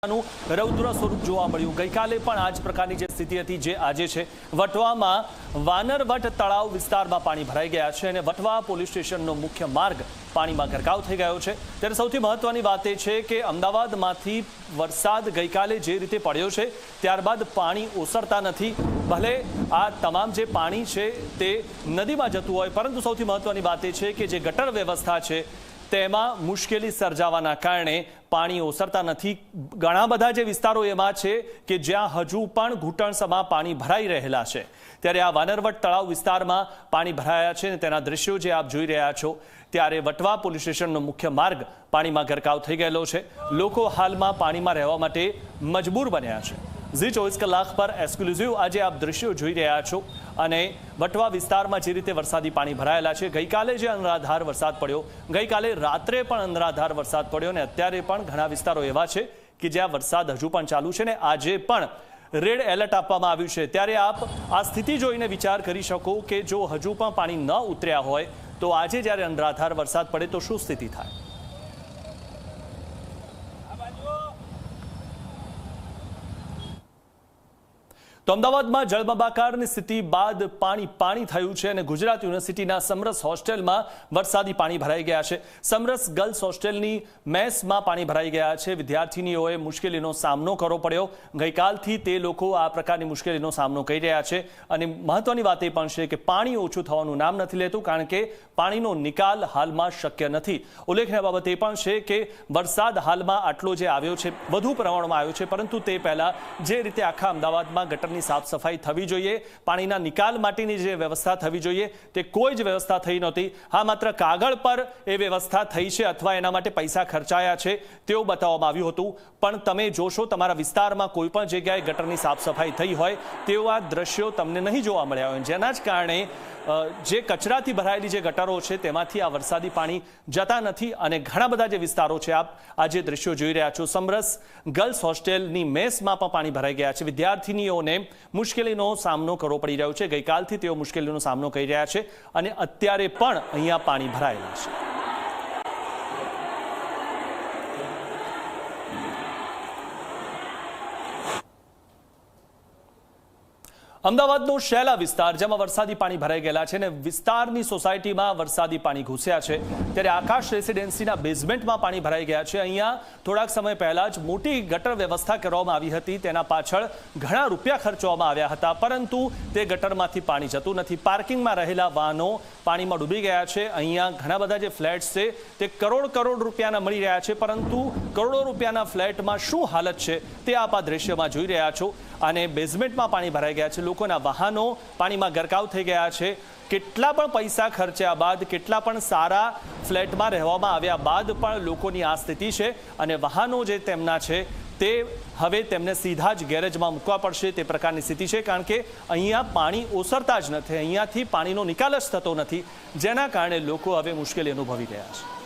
રૌદ્ર સ્વરૂપ જોવા મળ્યું। ગઈકાલે પણ આ જ પ્રકારની જે સ્થિતિ હતી જે આજે છે। વટવામાં વાનરવટ તળાવ વિસ્તારમાં પાણી ભરાઈ ગયા છે અને વટવા પોલીસ સ્ટેશનનો મુખ્ય માર્ગ પાણીમાં ગરકાવ થઈ ગયો છે। ત્યારે સૌથી મહત્વની વાત એ છે કે અમદાવાદમાંથી વરસાદ ગઈકાલે જે રીતે પડ્યો છે ત્યારબાદ પાણી ઓસરતા નથી। ભલે આ તમામ જે પાણી છે તે નદીમાં જતું હોય, પરંતુ સૌથી મહત્વની વાત એ છે કે જે ગટર વ્યવસ્થા છે તેમાં મુશ્કેલી સર્જાવાના કારણે પાણી ઓસરતા નથી। ઘણા બધા જે વિસ્તારો એમાં છે કે જ્યાં હજુ પણ ઘૂંટણસમાં પાણી ભરાઈ રહેલા છે। ત્યારે આ વાનરવટ તળાવ વિસ્તારમાં પાણી ભરાયા છે અને તેના દ્રશ્યો જે આપ જોઈ રહ્યા છો, ત્યારે વટવા પોલીસ સ્ટેશનનો મુખ્ય માર્ગ પાણીમાં ગરકાવ થઈ ગયેલો છે। લોકો હાલમાં પાણીમાં રહેવા માટે મજબૂર બન્યા છે। ઝી 24 કલાક પર એક્સક્લુઝિવ આજે આપ દ્રશ્યો જોઈ રહ્યા છો અને વટવા વિસ્તારમાં જે રીતે વરસાદી પાણી ભરાયેલા છે। ગઈકાલે જે અનરાધાર વરસાદ પડ્યો, ગઈકાલે રાત્રે પણ અનરાધાર વરસાદ પડ્યો અને અત્યારે પણ ઘણા વિસ્તારો એવા છે કે જ્યાં વરસાદ હજુ પણ ચાલુ છે ને આજે પણ રેડ એલર્ટ આપવામાં આવ્યું છે। ત્યારે આપ આ સ્થિતિ જોઈને વિચાર કરી શકો કે જો હજુ પણ પાણી ન ઉતર્યા હોય તો આજે જ્યારે અનરાધાર વરસાદ પડે તો શું સ્થિતિ થાય। તો અમદાવાદમાં જળબંબાકારની સ્થિતિ બાદ પાણી થયું છે અને ગુજરાત યુનિવર્સિટીના સમરસ હોસ્ટેલમાં વરસાદી પાણી ભરાઈ ગયા છે। સમરસ ગર્લ્સ હોસ્ટેલની મેસમાં પાણી ભરાઈ ગયા છે। વિદ્યાર્થીનીઓએ મુશ્કેલીનો સામનો કરવો પડ્યો। ગઈકાલથી તે લોકો આ પ્રકારની મુશ્કેલીનો સામનો કરી રહ્યા છે અને મહત્વની વાત એ પણ છે કે પાણી ઓછું થવાનું નામ નથી લેતું, કારણ કે પાણીનો નિકાલ હાલમાં શક્ય નથી। ઉલ્લેખનીય બાબત એ પણ છે કે વરસાદ હાલમાં આટલો જે આવ્યો છે વધુ પ્રમાણમાં આવ્યો છે, પરંતુ તે પહેલા જે રીતે આખા અમદાવાદમાં ગટરની સાફ સફાઈ થવી જોઈએ, પાણીના નિકાલ માટેની જે વ્યવસ્થા થવી જોઈએ તે કોઈ જ વ્યવસ્થા થઈ નહોતી। હા, માત્ર કાગળ પર એ વ્યવસ્થા થઈ છે અથવા એના માટે પૈસા ખર્ચાયા છે તેવું બતાવવામાં આવ્યું હતું, પણ તમે જોશો તમારા વિસ્તારમાં કોઈ પણ જગ્યાએ ગટરની સાફ સફાઈ થઈ હોય તેવા દ્રશ્યો તમને નહીં જોવા મળ્યા હોય, જેના જ કારણે જે કચરાથી ભરાયેલી જે ગટરો છે તેમાંથી આ વરસાદી પાણી જતા નથી અને ઘણા બધા જે વિસ્તારો છે આપ આ જે દ્રશ્યો જોઈ રહ્યા છો, સમરસ ગર્લ્સ હોસ્ટેલની મેસમાં પણ પાણી ભરાઈ ગયા છે। વિદ્યાર્થીનીઓને મુશ્કેલીનો સામનો કરવો પડી રહ્યો છે। ગઈકાલથી તેઓ મુશ્કેલીનો સામનો કરી રહ્યા છે અને અત્યારે પણ અહીંયા પાણી ભરાયેલા છે। અમદાવાદનો શેલા વિસ્તાર જેમાં વરસાદી પાણી ભરાઈ ગયેલા છે અને વિસ્તારની સોસાયટીમાં વરસાદી પાણી ઘૂસ્યા છે। ત્યારે આકાશ રેસિડેન્સીના બેઝમેન્ટમાં પાણી ભરાઈ ગયા છે। અહીંયા થોડાક સમય પહેલા જ મોટી ગટર વ્યવસ્થા કરવામાં આવી હતી, તેના પાછળ ઘણા રૂપિયા ખર્ચવામાં આવ્યા હતા, પરંતુ તે ગટરમાંથી પાણી જતું નથી। પાર્કિંગમાં રહેલા વાહનો પાણીમાં ડૂબી ગયા છે। અહીંયા ઘણા બધા જે ફ્લેટ્સ છે તે કરોડ રૂપિયાના મળી રહ્યા છે, પરંતુ કરોડો રૂપિયાના ફ્લેટમાં શું હાલત છે તે આપ આ દ્રશ્યમાં જોઈ રહ્યા છો અને બેઝમેન્ટમાં પાણી ભરાઈ ગયા છે। લોકોના વાહનો પાણીમાં ગરકાવ થઈ ગયા છે। કેટલા પણ પૈસા ખર્ચ્યા બાદ, કેટલા પણ સારા ફ્લેટમાં રહેવામાં આવ્યા બાદ પણ લોકોની આ સ્થિતિ છે અને વાહનો જે તેમના છે તે હવે તેમને સીધા જ ગેરેજમાં મૂકવા પડશે તે પ્રકારની સ્થિતિ છે, કારણ કે અહીંયા પાણી ઓસરતા જ નથી, અહીંયાથી પાણીનો નિકાલ જ થતો નથી, જેના કારણે લોકો હવે મુશ્કેલી અનુભવી રહ્યા છે।